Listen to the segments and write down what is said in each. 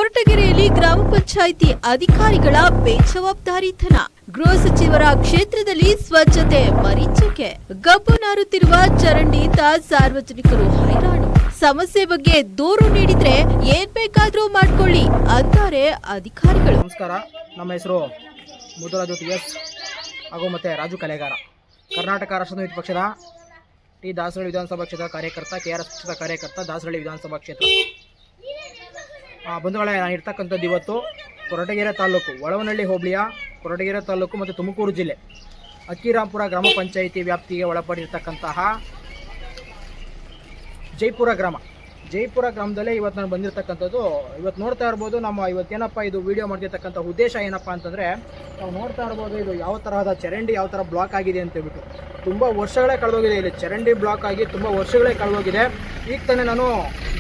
ಕೊರಟಗೆರೆಯಲ್ಲಿ ಗ್ರಾಮ ಪಂಚಾಯಿತಿ ಅಧಿಕಾರಿಗಳ ಬೇಜವಾಬ್ದಾರಿತನ. ಗೃಹ ಸಚಿವರ ಕ್ಷೇತ್ರದಲ್ಲಿ ಸ್ವಚ್ಛತೆ ಮರೀಚಿಕೆ. ಗಬ್ಬು ನಾರುತ್ತಿರುವ ಚರಂಡಿಯಿಂದ ಸಾರ್ವಜನಿಕರು ಹೈರಾಣು. ಸಮಸ್ಯೆ ಬಗ್ಗೆ ದೂರು ನೀಡಿದ್ರೆ ಏನ್ ಬೇಕಾದ್ರೂ ಮಾಡ್ಕೊಳ್ಳಿ ಅಂತಾರೆ ಅಧಿಕಾರಿಗಳು. ನಮಸ್ಕಾರ, ನಮ್ಮ ಹೆಸರು ಮುದುರಾಜು TS ಹಾಗೂ ಮತ್ತೆ ರಾಜು ಕಲೆಗಾರ. ಕರ್ನಾಟಕ ರಾಷ್ಟ್ರ ಸಮಿತಿ ಪಕ್ಷದ ಟಿ ದಾಸರಳ್ಳಿ ವಿಧಾನಸಭಾ ಕ್ಷೇತ್ರ ಕಾರ್ಯಕರ್ತ, KRS ಪಕ್ಷದ ಕಾರ್ಯಕರ್ತ, ದಾಸರಳ್ಳಿ ವಿಧಾನಸಭಾ ಕ್ಷೇತ್ರ. ಬಂಧುಗಳೇ, ನಾನು ಇರ್ತಕ್ಕಂಥದ್ದು ಇವತ್ತು ಕೊರಟಗೆರೆ ತಾಲೂಕು, ಒಳವನಹಳ್ಳಿ ಹೋಬಳಿಯ ಕೊರಟಗೆರೆ ತಾಲೂಕು ಮತ್ತು ತುಮಕೂರು ಜಿಲ್ಲೆ ಅಕ್ಕಿರಾಂಪುರ ಗ್ರಾಮ ಪಂಚಾಯಿತಿ ವ್ಯಾಪ್ತಿಗೆ ಒಳಪಡಿರ್ತಕ್ಕಂತಹ ಜೈಪುರ ಗ್ರಾಮದಲ್ಲೇ ಇವತ್ತು ನಾನು ಬಂದಿರತಕ್ಕಂಥದ್ದು. ಇವತ್ತು ನೋಡ್ತಾ ಇರ್ಬೋದು, ನಮ್ಮ ಇವತ್ತೇನಪ್ಪ ಇದು ವಿಡಿಯೋ ಮಾಡ್ತಿರ್ತಕ್ಕಂಥ ಉದ್ದೇಶ ಏನಪ್ಪ ಅಂತಂದರೆ, ನಾವು ನೋಡ್ತಾ ಇರ್ಬೋದು ಇದು ಯಾವ ತರಹದ ಚರಂಡಿ ಯಾವ ಥರ ಬ್ಲಾಕ್ ಆಗಿದೆ ಅಂತೇಳ್ಬಿಟ್ಟು. ತುಂಬ ವರ್ಷಗಳೇ ಕಳೆದೋಗಿದೆ, ಇಲ್ಲಿ ಚರಂಡಿ ಬ್ಲಾಕ್ ಆಗಿ ತುಂಬ ವರ್ಷಗಳೇ ಕಳೆದೋಗಿದೆ. ಈಗ ತಾನೇ ನಾನು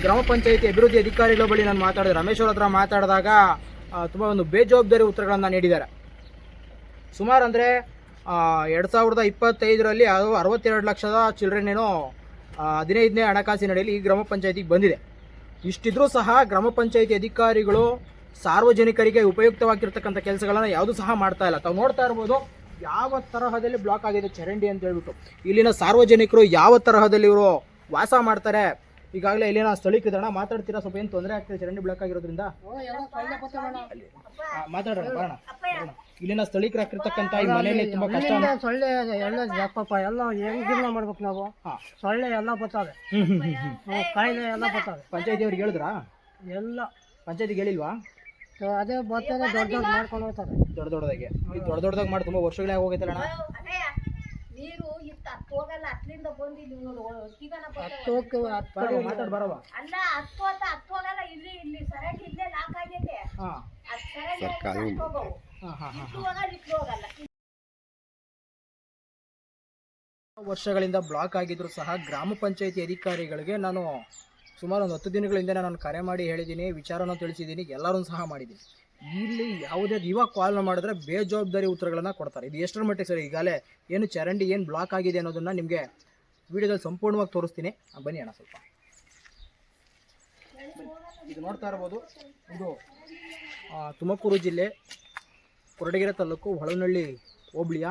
ಗ್ರಾಮ ಪಂಚಾಯಿತಿ ಅಭಿವೃದ್ಧಿ ಅಧಿಕಾರಿಗಳ ಬಳಿ ನಾನು ಮಾತಾಡಿದೆ, ರಮೇಶ್ ಅವ್ರ ಹತ್ರ ಮಾತಾಡಿದಾಗ ತುಂಬ ಒಂದು ಬೇಜವಾಬ್ದಾರಿ ಉತ್ತರಗಳನ್ನು ನೀಡಿದ್ದಾರೆ. ಸುಮಾರು ಅಂದರೆ 2025ರಲ್ಲಿ 62 ಲಕ್ಷದ ಚಿಲ್ಡ್ರನ್ನೇನೋ 15ನೇ ಹಣಕಾಸಿನ ಅಡಿಯಲ್ಲಿ ಈ ಗ್ರಾಮ ಪಂಚಾಯಿತಿಗೆ ಬಂದಿದೆ. ಇಷ್ಟಿದ್ರೂ ಸಹ ಗ್ರಾಮ ಪಂಚಾಯಿತಿ ಅಧಿಕಾರಿಗಳು ಸಾರ್ವಜನಿಕರಿಗೆ ಉಪಯುಕ್ತವಾಗಿರ್ತಕ್ಕಂಥ ಕೆಲಸಗಳನ್ನು ಯಾವುದೂ ಸಹ ಮಾಡ್ತಾ ಇಲ್ಲ. ತಾವು ನೋಡ್ತಾ ಇರ್ಬೋದು ಯಾವ ತರಹದಲ್ಲಿ ಬ್ಲಾಕ್ ಆಗಿದೆ ಚರಂಡಿ ಅಂತ ಹೇಳ್ಬಿಟ್ಟು. ಇಲ್ಲಿನ ಸಾರ್ವಜನಿಕರು ಯಾವ ತರಹದಲ್ಲಿ ಇವರು ವಾಸ ಮಾಡ್ತಾರೆ, ಈಗಾಗಲೇ ಇಲ್ಲಿನ ಸ್ಥಳೀಕರಣ ಮಾತಾಡ್ತೀರಾ? ಸ್ವಲ್ಪ ಏನು ತೊಂದರೆ ಆಗ್ತದೆ ಚರಂಡಿ ಬ್ಲಾಕ್ ಆಗಿರೋದ್ರಿಂದ? ಮಾತಾಡೋಣ, ಬರೋಣ. ಇಲ್ಲಿನ ಸ್ಥಳೀಕರಾಗಿರ್ತಕ್ಕಂಥ ಈ ಮನೆಯಲ್ಲಿ ತುಂಬಾ ಕಷ್ಟ. ಸೊಳ್ಳೆ ಎಲ್ಲ ಜಪ್ಪಪ್ಪ ಎಲ್ಲ ಹೆಂಗಿಲ್ಲ ಮಾಡ್ಬೇಕು ನಾವು. ಸೊಳ್ಳೆ ಎಲ್ಲ ಬರ್ತವೆ, ಕಾಯಿಲೆ ಎಲ್ಲ ಬರ್ತವೆ. ಪಂಚಾಯತಿಯವ್ರಿಗೆ ಹೇಳಿದ್ರಾ? ಎಲ್ಲ ಪಂಚಾಯತಿಗೆ ಹೇಳಿಲ್ವಾ? ಅದೇ ಬರ್ತಾರೆ, ದೊಡ್ಡ ಮಾಡ್ಕೊಂಡು ಹೋಗ್ತಾರೆ. ದೊಡ್ಡದಾಗಿ ದೊಡ್ಡದಾಗಿ ಮಾಡಿ ತುಂಬಾ ವರ್ಷಗಳೇ ಹೋಗೈತಲ್ಲ ಅಣ್ಣ. ಮಾತಾಡ್ ಬರವ ವರ್ಷಗಳಿಂದ ಬ್ಲಾಕ್ ಆಗಿದ್ರು ಸಹ ಗ್ರಾಮ ಪಂಚಾಯತಿ ಅಧಿಕಾರಿಗಳಿಗೆ ನಾನು ಸುಮಾರು ಒಂದು 10 ದಿನಗಳಿಂದ ನಾನು ಕರೆ ಮಾಡಿ ಹೇಳಿದ್ದೀನಿ, ವಿಚಾರನ ತಿಳಿಸಿದ್ದೀನಿ, ಎಲ್ಲರೂ ಸಹ ಮಾಡಿದ್ದೀನಿ. ಇಲ್ಲಿ ಯಾವುದೇ ಇವಾಗ ಕಾಲ್ ಮಾಡಿದ್ರೆ ಬೇಜವಾಬ್ದಾರಿ ಉತ್ತರಗಳನ್ನು ಕೊಡ್ತಾರೆ. ಇದು ಎಷ್ಟರ ಮಟ್ಟಿಗೆ ಸರಿ? ಈಗಾಗಲೇ ಏನು ಚರಂಡಿ ಏನು ಬ್ಲಾಕ್ ಆಗಿದೆ ಅನ್ನೋದನ್ನು ನಿಮಗೆ ವಿಡಿಯೋದಲ್ಲಿ ಸಂಪೂರ್ಣವಾಗಿ ತೋರಿಸ್ತೀನಿ. ಬನ್ನಿ ಅಣ್ಣ ಸ್ವಲ್ಪ. ಇದು ನೋಡ್ತಾ ಇರ್ಬೋದು, ಇದು ತುಮಕೂರು ಜಿಲ್ಲೆ ಕೊರಟಗೆರೆ ತಾಲೂಕು ಹೊಳವನಹಳ್ಳಿ ಹೋಬಳಿಯ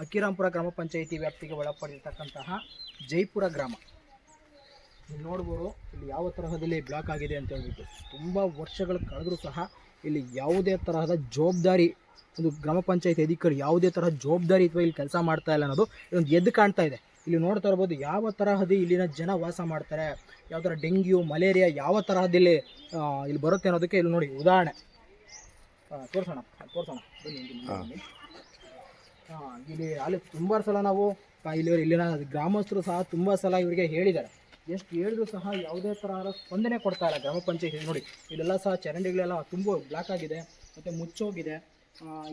ಅಕ್ಕಿರಾಂಪುರ ಗ್ರಾಮ ಪಂಚಾಯಿತಿ ವ್ಯಾಪ್ತಿಗೆ ಒಳಪಡಿರ್ತಕ್ಕಂತಹ ಜೈಪುರ ಗ್ರಾಮ. ನೀವು ನೋಡ್ಬೋದು ಇಲ್ಲಿ ಯಾವ ತರಹದಲ್ಲಿ ಬ್ಲಾಕ್ ಆಗಿದೆ ಅಂತ ಹೇಳ್ಬಿಟ್ಟು. ತುಂಬ ವರ್ಷಗಳು ಕಳೆದರೂ ಸಹ ಇಲ್ಲಿ ಯಾವುದೇ ತರಹದ ಜವಾಬ್ದಾರಿ ಒಂದು ಗ್ರಾಮ ಪಂಚಾಯತಿ ಅಧಿಕಾರಿ ಯಾವುದೇ ತರಹ ಜವಾಬ್ದಾರಿತ್ವ ಇಲ್ಲಿ ಕೆಲಸ ಮಾಡ್ತಾ ಇಲ್ಲ ಅನ್ನೋದು ಇದೊಂದು ಎದ್ದು ಕಾಣ್ತಾ ಇದೆ. ಇಲ್ಲಿ ನೋಡ್ತಾ ಇರ್ಬೋದು ಯಾವ ತರಹದ ಇಲ್ಲಿನ ಜನ ವಾಸ ಮಾಡ್ತಾರೆ, ಯಾವ ಥರ ಡೆಂಗ್ಯೂ ಮಲೇರಿಯಾ ಯಾವ ತರಹದಲ್ಲಿ ಇಲ್ಲಿ ಬರುತ್ತೆ ಅನ್ನೋದಕ್ಕೆ ಇಲ್ಲಿ ನೋಡಿ ಉದಾಹರಣೆ ತೋರಿಸೋಣ ಬನ್ನಿ. ಇಲ್ಲಿ ಅಲ್ಲಿ ತುಂಬ ಸಲ ನಾವು ಇಲ್ಲಿನ ಗ್ರಾಮಸ್ಥರು ಸಹ ತುಂಬ ಸಲ ಇವರಿಗೆ ಹೇಳಿದ್ದಾರೆ. ಎಷ್ಟು ಹೇಳಿದ್ರು ಸಹ ಯಾವುದೇ ತರಹದ ಸ್ಪಂದನೆ ಕೊಡ್ತಾ ಇಲ್ಲ ಗ್ರಾಮ ಪಂಚಾಯತಿ. ನೋಡಿ ಇಲ್ಲೆಲ್ಲ ಸಹ ಚರಂಡಿಗಳೆಲ್ಲ ತುಂಬ ಬ್ಲಾಕ್ ಆಗಿದೆ ಮತ್ತು ಮುಚ್ಚೋಗಿದೆ.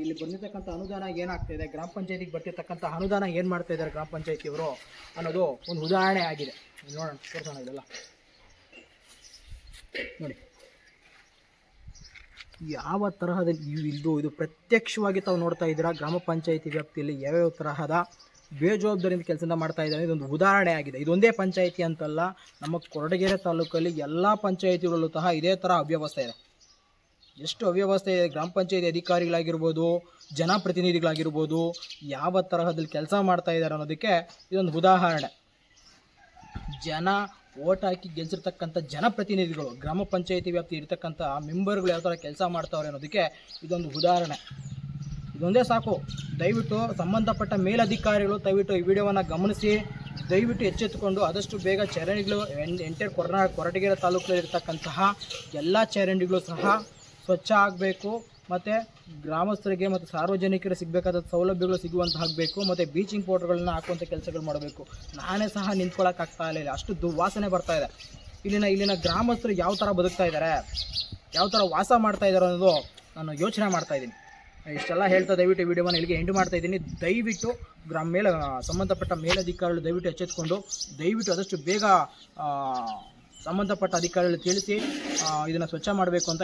ಇಲ್ಲಿ ಬಂದಿರತಕ್ಕಂಥ ಅನುದಾನ ಏನಾಗ್ತಾಯಿದೆ, ಗ್ರಾಮ ಪಂಚಾಯತಿಗೆ ಬರ್ತಿರ್ತಕ್ಕಂಥ ಅನುದಾನ ಏನು ಮಾಡ್ತಾ ಇದ್ದಾರೆ ಗ್ರಾಮ ಪಂಚಾಯತಿಯವರು ಅನ್ನೋದು ಒಂದು ಉದಾಹರಣೆ ಆಗಿದೆ. ನೋಡೋಣ, ತೋರಿಸೋಣ. ಇದೆಲ್ಲ ನೋಡಿ ಯಾವ ತರಹದಲ್ಲಿ ಇದು ಪ್ರತ್ಯಕ್ಷವಾಗಿ ತಾವು ನೋಡ್ತಾ ಇದ್ದೀರಾ. ಗ್ರಾಮ ಪಂಚಾಯತಿ ವ್ಯಾಪ್ತಿಯಲ್ಲಿ ಯಾವ್ಯಾವ ತರಹದ ಬೇಜವಾಬ್ದಾರಿಯಿಂದ ಕೆಲಸದಿಂದ ಮಾಡ್ತಾ ಇದ್ದಾರೆ ಇದೊಂದು ಉದಾಹರಣೆ ಆಗಿದೆ. ಇದೊಂದೇ ಪಂಚಾಯಿತಿ ಅಂತಲ್ಲ, ನಮ್ಮ ಕೊರಟಗೆರೆ ತಾಲೂಕಲ್ಲಿ ಎಲ್ಲ ಪಂಚಾಯಿತಿಗಳಲ್ಲೂ ಸಹ ಇದೇ ಥರ ಅವ್ಯವಸ್ಥೆ ಇದೆ. ಎಷ್ಟು ಅವ್ಯವಸ್ಥೆ ಇದೆ, ಗ್ರಾಮ ಪಂಚಾಯತಿ ಅಧಿಕಾರಿಗಳಾಗಿರ್ಬೋದು, ಜನಪ್ರತಿನಿಧಿಗಳಾಗಿರ್ಬೋದು, ಯಾವ ತರಹದಲ್ಲಿ ಕೆಲಸ ಮಾಡ್ತಾ ಇದ್ದಾರೆ ಅನ್ನೋದಕ್ಕೆ ಇದೊಂದು ಉದಾಹರಣೆ. ಜನ ಓಟ್ ಹಾಕಿ ಗೆಲ್ಸಿರ್ತಕ್ಕಂಥ ಜನಪ್ರತಿನಿಧಿಗಳು, ಗ್ರಾಮ ಪಂಚಾಯತಿ ವ್ಯಾಪ್ತಿ ಇರ್ತಕ್ಕಂಥ ಮೆಂಬರ್ಗಳು ಯಾವ ಥರ ಕೆಲಸ ಮಾಡ್ತಾವ್ರೆ ಅನ್ನೋದಕ್ಕೆ ಇದೊಂದು ಉದಾಹರಣೆ. ಇದೊಂದೇ ಸಾಕು. ದಯವಿಟ್ಟು ಸಂಬಂಧಪಟ್ಟ ಮೇಲಧಿಕಾರಿಗಳು ದಯವಿಟ್ಟು ಈ ವಿಡಿಯೋವನ್ನು ಗಮನಿಸಿ, ದಯವಿಟ್ಟು ಎಚ್ಚೆತ್ತುಕೊಂಡು ಆದಷ್ಟು ಬೇಗ ಚರಂಡಿಗಳು ಎಂಟರ್ ಕೊರಟಗೆರೆ ತಾಲೂಕಲ್ಲಿ ಇರ್ತಕ್ಕಂತಹ ಎಲ್ಲ ಚರಂಡಿಗಳು ಸಹ ಸ್ವಚ್ಛ ಆಗಬೇಕು. ಮತ್ತು ಗ್ರಾಮಸ್ಥರಿಗೆ ಮತ್ತು ಸಾರ್ವಜನಿಕರಿಗೆ ಸಿಗಬೇಕಾದ ಸೌಲಭ್ಯಗಳು ಸಿಗುವಂತ ಆಗಬೇಕು. ಮತ್ತು ಬ್ಲೀಚಿಂಗ್ ಪೌಡರ್ಗಳನ್ನ ಹಾಕುವಂಥ ಕೆಲಸಗಳು ಮಾಡಬೇಕು. ನಾನೇ ಸಹ ನಿಂತ್ಕೊಳ್ಳೋಕ್ಕಾಗ್ತಾ ಇಲ್ಲ, ಅಷ್ಟು ದುರ್ವಾಸನೆ ಬರ್ತಾ ಇದೆ. ಇಲ್ಲಿನ ಗ್ರಾಮಸ್ಥರು ಯಾವ ಥರ ಬದುಕ್ತಾ ಇದ್ದಾರೆ, ಯಾವ ಥರ ವಾಸ ಮಾಡ್ತಾ ಇದ್ದಾರೆ ಅನ್ನೋದು ನಾನು ಯೋಚನೆ ಮಾಡ್ತಾಯಿದ್ದೀನಿ. ಇಷ್ಟೆಲ್ಲ ಹೇಳ್ತಾ ದಯವಿಟ್ಟು ವಿಡಿಯೋವನ್ನು ಇಲ್ಲಿಗೆ ಎಂಡ್ ಮಾಡ್ತಾಯಿದ್ದೀನಿ. ದಯವಿಟ್ಟು ಸಂಬಂಧಪಟ್ಟ ಮೇಲಧಿಕಾರಿಗಳು ದಯವಿಟ್ಟು ಎಚ್ಚೆತ್ತುಕೊಂಡು ದಯವಿಟ್ಟು ಆದಷ್ಟು ಬೇಗ ಸಂಬಂಧಪಟ್ಟ ಅಧಿಕಾರಿಗಳು ತಿಳಿಸಿ ಇದನ್ನು ಸ್ವಚ್ಛ ಮಾಡಬೇಕು ಅಂತ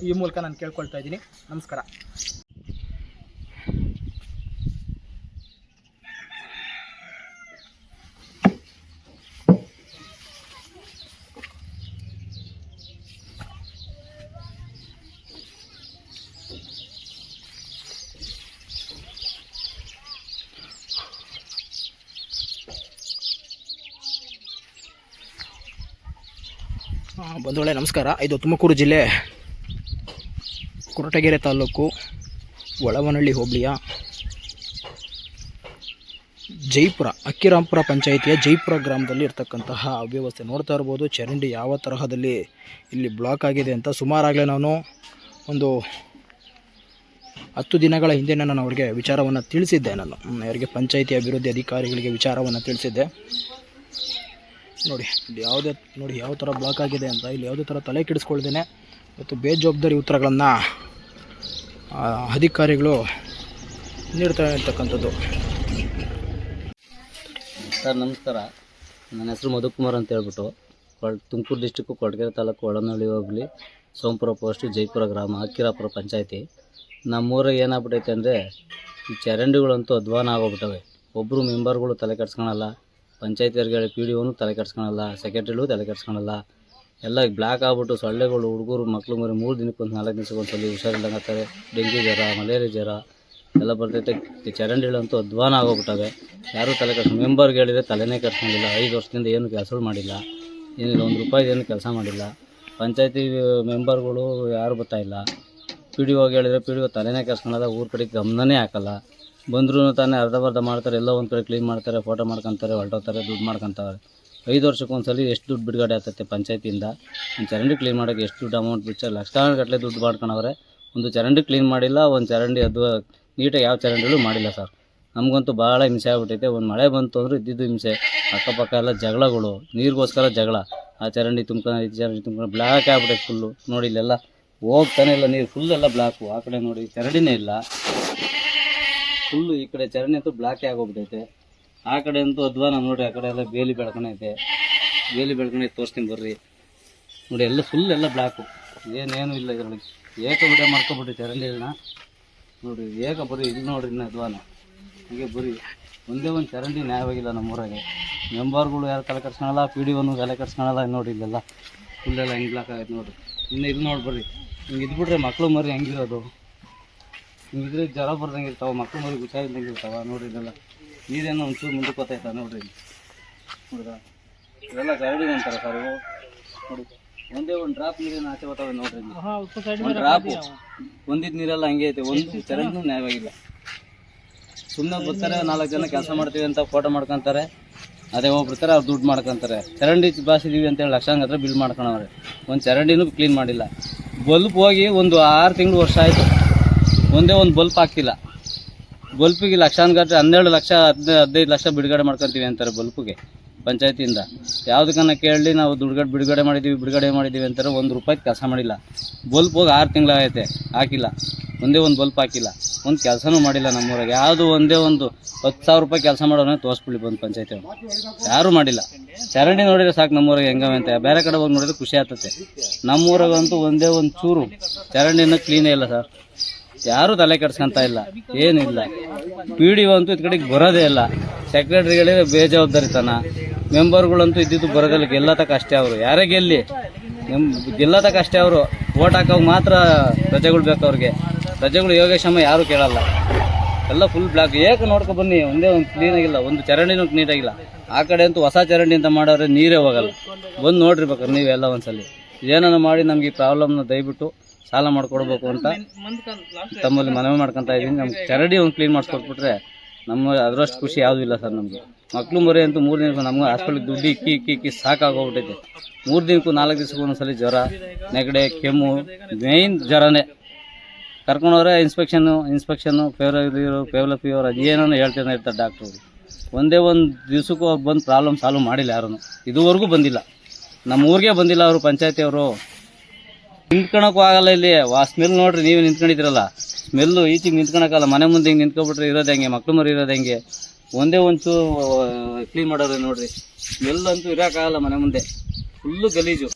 ಈ ಮೂಲಕ ನಾನು ಕೇಳ್ಕೊಳ್ತಾ ಇದ್ದೀನಿ. ನಮಸ್ಕಾರ. ಬಂಧುಗಳೇ ನಮಸ್ಕಾರ. ಇದು ತುಮಕೂರು ಜಿಲ್ಲೆ ಕೊರಟಗೆರೆ ತಾಲೂಕು ಒಳವನಹಳ್ಳಿ ಹೋಬಳಿಯ ಜೈಪುರ ಅಕ್ಕಿರಾಂಪುರ ಪಂಚಾಯಿತಿಯ ಜೈಪುರ ಗ್ರಾಮದಲ್ಲಿ ಇರ್ತಕ್ಕಂತಹ ಅವ್ಯವಸ್ಥೆ ನೋಡ್ತಾ ಇರ್ಬೋದು. ಚರಂಡಿ ಯಾವ ತರಹದಲ್ಲಿ ಇಲ್ಲಿ ಬ್ಲಾಕ್ ಆಗಿದೆ ಅಂತ ಸುಮಾರಾಗಲೇ ನಾನು ಒಂದು 10 ದಿನಗಳ ಹಿಂದೆ ನಾನು ಅವರಿಗೆ ವಿಚಾರವನ್ನು ತಿಳಿಸಿದ್ದೆ. ನಾನು ಅವರಿಗೆ ಪಂಚಾಯಿತಿ ಅಭಿವೃದ್ಧಿ ಅಧಿಕಾರಿಗಳಿಗೆ ವಿಚಾರವನ್ನು ತಿಳಿಸಿದ್ದೆ. ನೋಡಿ ಇಲ್ಲಿ ಯಾವ ಥರ ಬ್ಲಾಕ್ ಆಗಿದೆ ಅಂತ ಇಲ್ಲಿ ಯಾವುದೇ ಥರ ತಲೆ ಕೆಡಿಸ್ಕೊಳ್ದೇನೆ ಮತ್ತು ಬೇಜವಾಬ್ದಾರಿ ಉತ್ತರಗಳನ್ನು ಅಧಿಕಾರಿಗಳು ನೀಡ್ತಾ ಇರ್ತಕ್ಕಂಥದ್ದು. ಸರ್ ನಮಸ್ಕಾರ, ನನ್ನ ಹೆಸರು ಮಧುಕುಮಾರ್ ಅಂತ ಹೇಳ್ಬಿಟ್ಟು ತುಮಕೂರು ಡಿಸ್ಟಿಕ್ಕು ಕೊರಟಗೆರೆ ತಾಲೂಕು ಒಳನಹಳ್ಳಿ ಹೋಬಳಿ ಸೋಂಪುರ ಪೋಸ್ಟು ಜೈಪುರ ಗ್ರಾಮ ಅಕ್ಕಿರಾಪುರ ಪಂಚಾಯತಿ. ನಮ್ಮೂರಿಗೆ ಏನಾಗ್ಬಿಟ್ಟೈತೆ ಅಂದರೆ ಈ ಚರಂಡಿಗಳಂತೂ ಅಧ್ವಾನ ಆಗೋಗ್ಬಿಟ್ಟವೆ. ಒಬ್ಬರು ಮೆಂಬರ್ಗಳು ತಲೆ ಕೆಡ್ಸ್ಕೊಳಲ್ಲ, ಪಂಚಾಯತಿಯವ್ರಿಗೆ ಪಿ ಡಿ ಒನು ತಲೆ ಕೆಡ್ಸ್ಕೊಳಲ್ಲ, ಸೆಕ್ರೆಟ್ರಿಗಳು ತಲೆ ಕೆಡ್ಸ್ಕೊಳಲ್ಲ. ಎಲ್ಲ ಬ್ಲ್ಯಾಕ್ ಆಗ್ಬಿಟ್ಟು ಸೊಳ್ಳೆಗಳು ಹುಡುಗರು ಮಕ್ಕಳು ಮರಿ 3 ದಿನಕ್ಕೊಂದು 4 ದಿವಸಕ್ಕೊಂದ್ಸಲಿ ಹುಷಾರಿಲ್ದಂಗೆ ಆಗ್ತಾರೆ. ಡೆಂಗ್ಯೂ ಜ್ವರ, ಮಲೇರಿಯಾ ಜ್ವರ ಎಲ್ಲ ಬರ್ತೈತೆ. ಚರಂಡಿಗಳಂತೂ ಅಧ್ವಾನ ಆಗೋಗ್ಬಿಟ್ಟವೆ. ಯಾರೂ ತಲೆ ಕೆಡ್ಸ್ಕೊಂಡು ಮೆಂಬರ್ಗೆ ಹೇಳಿದರೆ ತಲೆನೇ ಕೆಡ್ಸ್ಕೊಂಡಿಲ್ಲ. 5 ವರ್ಷದಿಂದ ಏನು ಕೆಲಸಗಳು ಮಾಡಿಲ್ಲ, ಏನಿಲ್ಲ, 1 ರೂಪಾಯಿ ಏನು ಕೆಲಸ ಮಾಡಿಲ್ಲ. ಪಂಚಾಯತಿ ಮೆಂಬರ್ಗಳು ಯಾರು ಬರ್ತಾಯಿಲ್ಲ. ಪಿ ಡಿ ಒಗೆ ಹೇಳಿದರೆ ಪಿ ಡಿ ಒ ತಲೆನೇ ಕೆಡ್ಸ್ಕೊಳ್ಳೋದ, ಊರ ಕಡೆಗೆ ಗಮನನೇ ಹಾಕಲ್ಲ. ಬಂದರೂ ತಾನೇ ಅರ್ಧ ಮಾಡ್ತಾರೆ, ಎಲ್ಲ ಒಂದು ಕಡೆ ಕ್ಲೀನ್ ಮಾಡ್ತಾರೆ, ಫೋಟೋ ಮಾಡ್ಕೊತಾರೆ, ಹೊರಟೋಗ್ತಾರೆ, ದುಡ್ಡು ಮಾಡ್ಕೊತಾರೆ. 5 ವರ್ಷಕ್ಕೊಂದ್ಸಲಿ ಎಷ್ಟು ದುಡ್ಡು ಬಿಡುಗಡೆ ಆಗ್ತೈತೆ ಪಂಚಾಯತಿಯಿಂದ. ಒಂದು ಚರಂಡಿ ಕ್ಲೀನ್ ಮಾಡೋಕ್ಕೆ ಎಷ್ಟು ದುಡ್ಡು ಅಮೌಂಟ್ ಬಿಡ್ತಾರೆ, ಲಕ್ಷಗಟ್ಟಲೆ ದುಡ್ಡು ಮಾಡ್ಕೊಂಡವ್ರೆ. ಒಂದು ಚರಂಡಿ ಕ್ಲೀನ್ ಮಾಡಿಲ್ಲ, ಒಂದು ಚರಂಡಿ ಅದು ನೀಟಾಗಿ ಯಾವ ಚರಂಡಿಗಳು ಮಾಡಿಲ್ಲ ಸರ್. ನಮಗಂತೂ ಭಾಳ ಹಿಂಸೆ ಆಗ್ಬಿಟ್ಟೈತೆ. ಒಂದು ಮಳೆ ಬಂತು ಅಂದರೆ ಇದ್ದಿದ್ದು ಹಿಂಸೆ. ಅಕ್ಕಪಕ್ಕ ಎಲ್ಲ ಜಗಳಗಳು, ನೀರಿಗೋಸ್ಕರ ಜಗಳ. ಆ ಚರಂಡಿ ತುಂಬ್ಕೊಂಡು ಈ ಚರಂಡಿ ತುಂಬ್ಕೊಂಡು ಬ್ಲ್ಯಾಕ್ ಆಗ್ಬಿಟ್ಟೈತೆ ಫುಲ್ಲು. ನೋಡಿ ಇಲ್ಲೆಲ್ಲ ಹೋಗ್ತಾನೆ ಇಲ್ಲ ನೀರು, ಫುಲ್ಲೆಲ್ಲ ಬ್ಲ್ಯಾಕು. ಆ ಕಡೆ ನೋಡಿ ಚರಂಡಿನೇ ಇಲ್ಲ, ಫುಲ್ಲು. ಈ ಕಡೆ ಚರಂಡಿ ಅಂತೂ ಬ್ಲ್ಯಾಕೇ ಆಗೋಗ್ಬಿಟ್ಟೈತೆ. ಆ ಕಡೆ ಅಂತೂ ಅಧ್ವಾನ ನೋಡಿ. ಆ ಕಡೆ ಎಲ್ಲ ಬೇಲಿ ಬೆಳ್ಕೊಂಡೈತೆ, ಬೇಲಿ ಬೆಳ್ಕೊಂಡೈತೆ, ತೋರಿಸ್ತೀನಿ ಬರ್ರಿ. ನೋಡಿ ಎಲ್ಲ ಫುಲ್ ಎಲ್ಲ ಬ್ಲ್ಯಾಕು, ಏನೇನು ಇಲ್ಲ ಇದರೊಳಗೆ. ಏಕ ವಿಡಿಯೋ ಮಾಡ್ಕೊಬಿಟ್ರಿ ಚರಂಡಿಗಳನ್ನ ನೋಡಿ. ಏಕ ಬರೀ ಇಲ್ಲಿ ನೋಡ್ರಿ ಇನ್ನು ಅಧ್ವಾನ ಹೀಗೆ ಬರೀ ಒಂದೇ ಒಂದು ಚರಂಡಿ ನ್ಯಾಯವಾಗಿಲ್ಲ ನಮ್ಮೂರಾಗೆ. ಮೆಂಬರ್ಗಳು ಯಾರು ತಲೆ ಕೆಡ್ಸ್ಕೊಳಲ್ಲ, ಪಿ ಡಿ ಒನು ತಲೆ ಕೆಡ್ಸ್ಕೊಳಲ್ಲ. ನೋಡಿ ಇಲ್ಲೆಲ್ಲ ಫುಲ್ಲೆಲ್ಲ ಹೆಂಗೆ ಬ್ಲಾಕ್ ಆಗೈತೆ ನೋಡಿರಿ. ಇನ್ನು ಇದು ನೋಡಿ ಬರ್ರಿ, ಹಿಂಗೆ ಇದ್ಬಿಟ್ರೆ ಮಕ್ಕಳು ಮರಿ ಹೆಂಗಿರೋದು. ಹಿಂಗಿದ್ರೆ ಜ್ವರ ಬರ್ದಂಗೆ ಇರ್ತಾವೆ, ಮಕ್ಕಳು ಮರಿ ಹುಷಾರಿದ್ದಂಗೆ ಇರ್ತಾವೆ. ನೋಡಿರಿ ಇದೆಲ್ಲ ನೀರೇನೋ ಒಂಚೂರು ಮುಂದಕ್ಕೆ ಗೊತ್ತಾಯ್ತಾ ನೋಡ್ರಿ. ನೋಡ್ರ ಇದೆಲ್ಲ ಚರಂಡಿ ಅಂತಾರೆ ಸರ್ ಇವು. ನೋಡಿ ಒಂದೇ ಒಂದು ಡ್ರಾಪ್ ನೀರೇನು ಆಚೆ ಬರ್ತಾವೆ ನೋಡ್ರಿ. ಒಂದು ಡ್ರಾಪು ಒಂದಿದ್ದು ನೀರೆಲ್ಲ ಹಂಗೆ ಐತೆ. ಒಂದು ಚರಂಡಿನೂ ನ್ಯಾಯವಾಗಿಲ್ಲ. ಸುಮ್ಮನೆ ಬರ್ತಾರೆ, 4 ಜನ ಕೆಲಸ ಮಾಡ್ತೀವಿ ಅಂತ ಫೋಟೋ ಮಾಡ್ಕೊತಾರೆ, ಅದೇ ಹೋಗ್ಬಿಡ್ತಾರೆ, ಅವ್ರು ದುಡ್ಡು ಮಾಡ್ಕೊತಾರೆ. ಚರಂಡಿ ಬಾಸಿದೀವಿ ಅಂತೇಳಿ ಲಕ್ಷಾಂಗತ್ರ ಬಿಲ್ ಮಾಡ್ಕೊಳವ್ರೆ. ಒಂದು ಚರಂಡಿನೂ ಕ್ಲೀನ್ ಮಾಡಿಲ್ಲ. ಬಲ್ಪ್ ಹೋಗಿ ಒಂದು 6 ತಿಂಗಳು ವರ್ಷ ಆಯಿತು, ಒಂದೇ ಒಂದು ಬಲ್ಪ್ ಹಾಕ್ತಿಲ್ಲ. ಬಲ್ಪಿಗೆ ಲಕ್ಷಾಂಗಟ್ಟಲೆ 12 ಲಕ್ಷ 15 ಲಕ್ಷ ಬಿಡುಗಡೆ ಮಾಡ್ಕೊತೀವಿ ಅಂತಾರೆ ಬಲ್ಪಿಗೆ ಪಂಚಾಯತಿಯಿಂದ. ಯಾವುದಕ್ಕನ್ನ ಕೇಳಿ ನಾವು ಬಿಡುಗಡೆ ಮಾಡಿದ್ದೀವಿ ಅಂತಾರೆ. 1 ರೂಪಾಯಿ ಕೆಲಸ ಮಾಡಿಲ್ಲ. ಬಲ್ಪ್ ಹೋಗಿ 6 ತಿಂಗಳಾಗೈತೆ, ಹಾಕಿಲ್ಲ. ಒಂದೇ ಒಂದು ಬಲ್ಪ್ ಹಾಕಿಲ್ಲ. ಒಂದು ಕೆಲಸನೂ ಮಾಡಿಲ್ಲ ನಮ್ಮೂರಾಗೆ. ಯಾವುದು ಒಂದೇ ಒಂದು 10,000 ರೂಪಾಯಿ ಕೆಲಸ ಮಾಡೋನೇ ತೋರಿಸ್ಬಿಡಿ ಬಂದು ಪಂಚಾಯತಿ ಅವರು. ಯಾರೂ ಮಾಡಿಲ್ಲ. ಚರಂಡಿ ನೋಡಿದ್ರೆ ಸಾಕು ನಮ್ಮೂರಾಗೆ ಹೆಂಗವೆ ಅಂತ. ಬೇರೆ ಕಡೆ ಹೋಗಿ ನೋಡಿದ್ರೆ ಖುಷಿ ಆಗ್ತದೆ. ನಮ್ಮೂರಾಗಂತೂ ಒಂದೇ ಒಂದು ಚೂರು ಚರಂಡಿನ ಕ್ಲೀನೇ ಇಲ್ಲ ಸರ್. ಯಾರೂ ತಲೆ ಕೆಡ್ಸ್ಕೊಂತ ಇಲ್ಲ, ಏನಿಲ್ಲ. ಪಿ ಡಿ ಒ ಅಂತೂ ಇದ್ ಕಡೆಗೆ ಬರೋದೇ ಇಲ್ಲ. ಸೆಕ್ರೆಟ್ರಿಗಳೇ ಬೇಜವಾಬ್ದಾರಿತನ. ಮೆಂಬರ್ಗಳಂತೂ ಇದ್ದಿದ್ದು ಬರೋದಿಲ್ಲ. ಗೆಲ್ಲತಕ್ಕ ಅಷ್ಟೇ ಅವರು. ಯಾರೇ ಗೆಲ್ಲಿ ಗೆಲ್ಲತಕ್ಕ ಅಷ್ಟೇ ಅವರು. ಓಟ್ ಹಾಕೋವಾಗ ಮಾತ್ರ ಪ್ರಜೆಗಳು ಬೇಕು ಅವ್ರಿಗೆ. ಪ್ರಜೆಗಳು ಯೋಗಕ್ಷೇಮ ಯಾರೂ ಕೇಳಲ್ಲ. ಎಲ್ಲ ಫುಲ್ ಬ್ಲಾಕ್. ಏಕೆ ನೋಡ್ಕೊ ಬನ್ನಿ, ಒಂದೇ ಒಂದು ಕ್ಲೀನಾಗಿಲ್ಲ, ಒಂದು ಚರಂಡಿನೂ ನೀಟಾಗಿಲ್ಲ. ಆ ಕಡೆ ಅಂತೂ ಹೊಸ ಚರಂಡಿ ಅಂತ ಮಾಡೋರೆ ನೀರೇ ಹೋಗಲ್ಲ. ಬಂದು ನೋಡ್ರಿ ಬೇಕಾದ್ರೆ ನೀವೆಲ್ಲ ಒಂದ್ಸಲಿ. ಏನನ್ನ ಮಾಡಿ ನಮ್ಗೆ ಈ ಪ್ರಾಬ್ಲಮ್ನ ದಯವಿಟ್ಟು ಸಾಲ ಮಾಡಿಕೊಡ್ಬೇಕು ಅಂತ ತಮ್ಮಲ್ಲಿ ಮನವಿ ಮಾಡ್ಕೊತಾ ಇದ್ದೀನಿ. ನಮ್ಗೆ ಚರಂಡಿ ಒಂದು ಕ್ಲೀನ್ ಮಾಡಿಸ್ಕೊಟ್ಬಿಟ್ರೆ ನಮ್ಮ ಅದರಷ್ಟು ಖುಷಿ ಯಾವುದೂ ಇಲ್ಲ ಸರ್ ನಮಗೆ. ಮಕ್ಕಳು ಮರಿ ಅಂತೂ 3 ದಿನಕ್ಕೂ ನಮ್ಗೆ ಹಾಸ್ಪಿಟ್ಲಿಗೆ ದುಡ್ಡು ಇಕ್ಕಿ ಸಾಕಾಗೋಗ್ಬಿಟ್ಟೈತೆ. 3 ದಿನಕ್ಕೂ 4 ದಿವಸಕ್ಕೂ ಒಂದ್ಸಲಿ ಜ್ವರ, ನೆಗಡೆ, ಕೆಮ್ಮು, ಮೇಯ್ನ್ ಜ್ವರನೇ. ಕರ್ಕೊಂಡವ್ರೆ ಇನ್ಸ್ಪೆಕ್ಷನ್ನು ಫೇವರ್ ಅದೇನೋ ಹೇಳ್ತಾನೆ ಇರ್ತಾರೆ ಡಾಕ್ಟ್ರು. ಒಂದೇ ಒಂದು ದಿವಸಕ್ಕೂ ಬಂದು ಪ್ರಾಬ್ಲಮ್ ಸಾಲ್ವ್ ಮಾಡಿಲ್ಲ ಯಾರೂ. ಇದುವರೆಗೂ ಬಂದಿಲ್ಲ, ನಮ್ಮ ಊರಿಗೆ ಬಂದಿಲ್ಲ ಅವರು ಪಂಚಾಯತಿಯವರು. ನಿಂತ್ಕೊಳಕ್ಕೂ ಆಗಲ್ಲ ಇಲ್ಲಿ. ಸ್ಮೆಲ್ ನೋಡ್ರಿ, ನೀವು ನಿಂತ್ಕೊಂಡಿದ್ರಲ್ಲ, ಸ್ಮೆಲ್ಲು ಈಚೆಗೆ ನಿಂತ್ಕೊಳಕ್ಕಲ್ಲ. ಮನೆ ಮುಂದೆ ಹಿಂಗೆ ನಿಂತ್ಕೊಬಿಟ್ರೆ ಇರೋದು ಹೆಂಗೆ, ಮಕ್ಳು ಮರಿ ಇರೋದು ಹೆಂಗೆ. ಒಂದೇ ಒಂಚೂ ಕ್ಲೀನ್ ಮಾಡೋದು ನೋಡ್ರಿ. ಸ್ಮೆಲ್ ಅಂತೂ ಇರೋಕ್ಕಾಗಲ್ಲ ಮನೆ ಮುಂದೆ, ಫುಲ್ಲು ಗಲೀಜು.